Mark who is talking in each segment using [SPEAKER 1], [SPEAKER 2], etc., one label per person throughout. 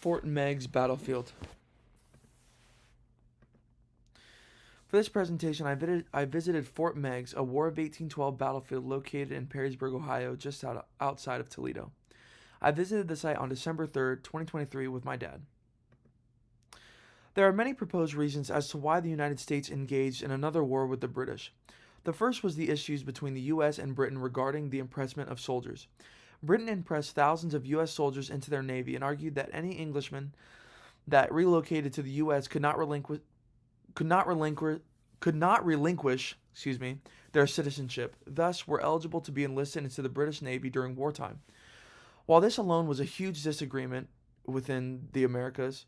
[SPEAKER 1] Fort Meigs battlefield. For this presentation, I visited Fort Meigs, a War of 1812 battlefield located in Perrysburg, Ohio, just outside of Toledo. I visited the site on December 3rd, 2023 with my dad. There are many proposed reasons as to why the United States engaged in another war with the British. The first was the issues between the U.S. and Britain regarding the impressment of soldiers. Britain impressed thousands of U.S. soldiers into their navy and argued that any Englishmen that relocated to the U.S. could not relinquish their citizenship, thus were eligible to be enlisted into the British Navy during wartime. While this alone was a huge disagreement within the Americas,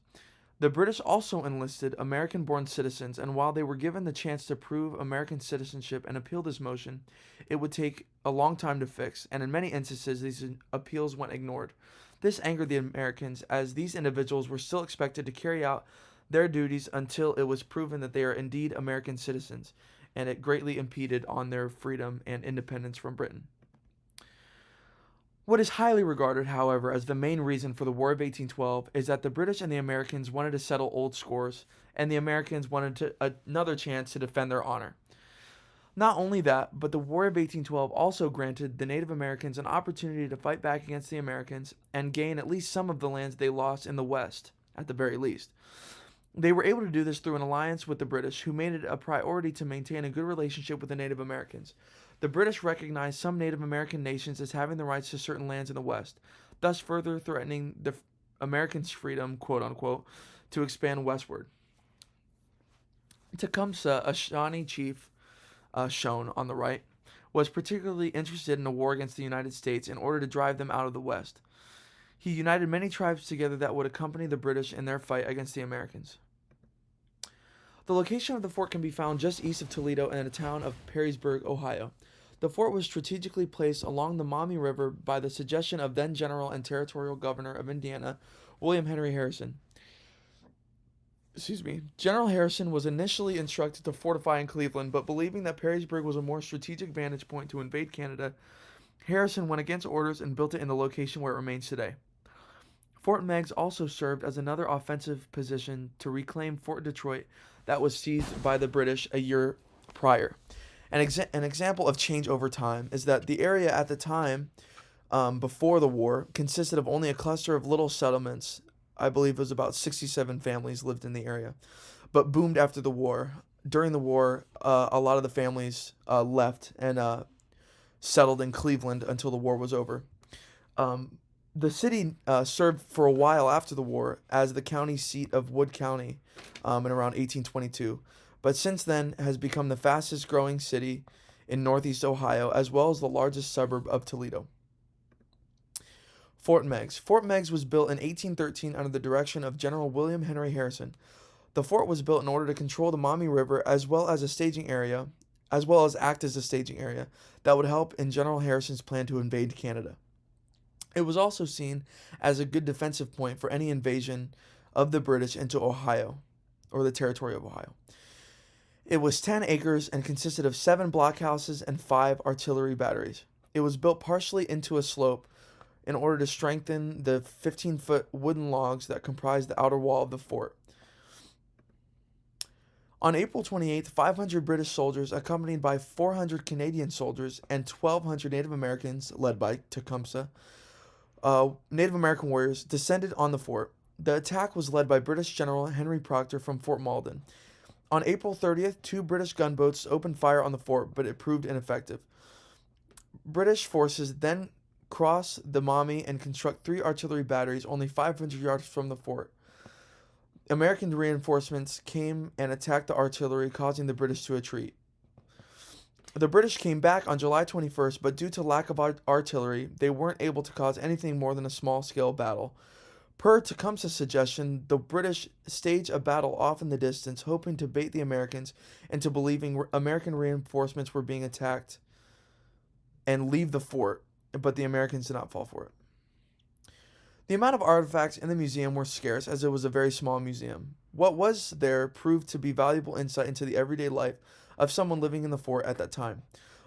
[SPEAKER 1] the British also enlisted American-born citizens, and while they were given the chance to prove American citizenship and appeal this motion, it would take a long time to fix, and in many instances these appeals went ignored. This angered the Americans, as these individuals were still expected to carry out their duties until it was proven that they are indeed American citizens, and it greatly impeded on their freedom and independence from Britain. What is highly regarded, however, as the main reason for the War of 1812 is that the British and the Americans wanted to settle old scores, and the Americans wanted another chance to defend their honor. Not only that, but the War of 1812 also granted the Native Americans an opportunity to fight back against the Americans and gain at least some of the lands they lost in the West, at the very least. They were able to do this through an alliance with the British, who made it a priority to maintain a good relationship with the Native Americans. The British recognized some Native American nations as having the rights to certain lands in the West, thus further threatening the Americans' freedom, quote-unquote, to expand westward. Tecumseh, a Shawnee chief shown on the right, was particularly interested in a war against the United States in order to drive them out of the West. He united many tribes together that would accompany the British in their fight against the Americans. The location of the fort can be found just east of Toledo in the town of Perrysburg, Ohio. The fort was strategically placed along the Maumee River by the suggestion of then General and Territorial Governor of Indiana, William Henry Harrison. General Harrison was initially instructed to fortify in Cleveland, but believing that Perrysburg was a more strategic vantage point to invade Canada, Harrison went against orders and built it in the location where it remains today. Fort Meigs also served as another offensive position to reclaim Fort Detroit that was seized by the British a year prior. An example of change over time is that the area at the time, before the war, consisted of only a cluster of little settlements. I believe it was about 67 families lived in the area, but boomed after the war. During the war, a lot of the families left and settled in Cleveland until the war was over. The city served for a while after the war as the county seat of Wood County in around 1822, but since then has become the fastest growing city in northeast Ohio, as well as the largest suburb of Toledo. Fort Meigs. Fort Meigs was built in 1813 under the direction of General William Henry Harrison. The fort was built in order to control the Maumee River as well as act as a staging area that would help in General Harrison's plan to invade Canada. It was also seen as a good defensive point for any invasion of the British into Ohio, or the territory of Ohio. It was 10 acres and consisted of 7 blockhouses and 5 artillery batteries. It was built partially into a slope in order to strengthen the 15-foot wooden logs that comprised the outer wall of the fort. On April 28th, 500 British soldiers, accompanied by 400 Canadian soldiers and 1,200 Native Americans, led by Tecumseh, Native American warriors, descended on the fort. The attack was led by British General Henry Proctor from Fort Malden. On April 30th, 2 British gunboats opened fire on the fort, but it proved ineffective. British forces then cross the Maumee and construct 3 artillery batteries only 500 yards from the fort. American reinforcements came and attacked the artillery, causing the British to retreat. The British came back on July 21st, but due to lack of artillery, they weren't able to cause anything more than a small-scale battle. Per Tecumseh's suggestion, the British staged a battle off in the distance, hoping to bait the Americans into believing American reinforcements were being attacked and leave the fort, but the Americans did not fall for it. The amount of artifacts in the museum were scarce, as it was a very small museum. What was there proved to be valuable insight into the everyday life of someone living in the fort at that time.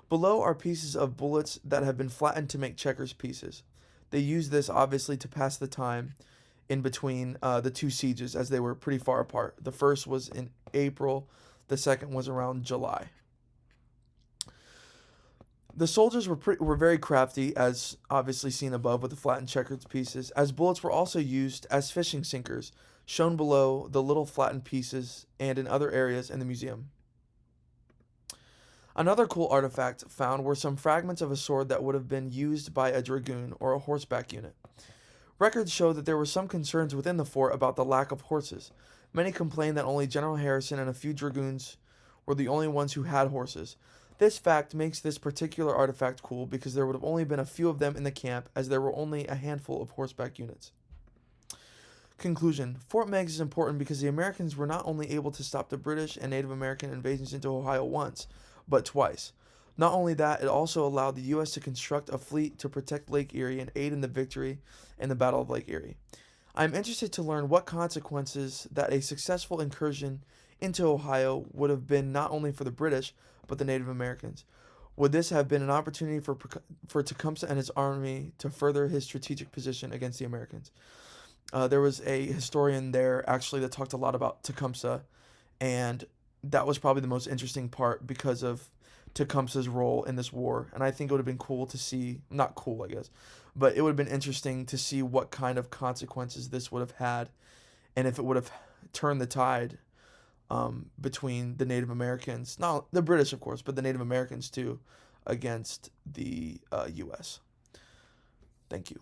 [SPEAKER 1] Below are pieces of bullets that have been flattened to make checkers pieces. They used this, obviously, to pass the time in between the two sieges, as they were pretty far apart. The first was in April, the second was around July. The soldiers were very crafty, as obviously seen above with the flattened checkered pieces, as bullets were also used as fishing sinkers, shown below the little flattened pieces and in other areas in the museum. Another cool artifact found were some fragments of a sword that would have been used by a dragoon or a horseback unit. Records show that there were some concerns within the fort about the lack of horses. Many complained that only General Harrison and a few dragoons were the only ones who had horses. This fact makes this particular artifact cool because there would have only been a few of them in the camp, as there were only a handful of horseback units. Conclusion: Fort Meigs is important because the Americans were not only able to stop the British and Native American invasions into Ohio once, but twice. Not only that, it also allowed the U.S. to construct a fleet to protect Lake Erie and aid in the victory in the Battle of Lake Erie. I am interested to learn what consequences that a successful incursion into Ohio would have been not only for the British, but the Native Americans. Would this have been an opportunity for Tecumseh and his army to further his strategic position against the Americans? There was a historian there actually that talked a lot about Tecumseh, and that was probably the most interesting part because of Tecumseh's role in this war. And I think it would have been cool to see, not cool, I guess, but it would have been interesting to see what kind of consequences this would have had, and if it would have turned the tide between the Native Americans, not the British, of course, but the Native Americans too, against the U.S. Thank you.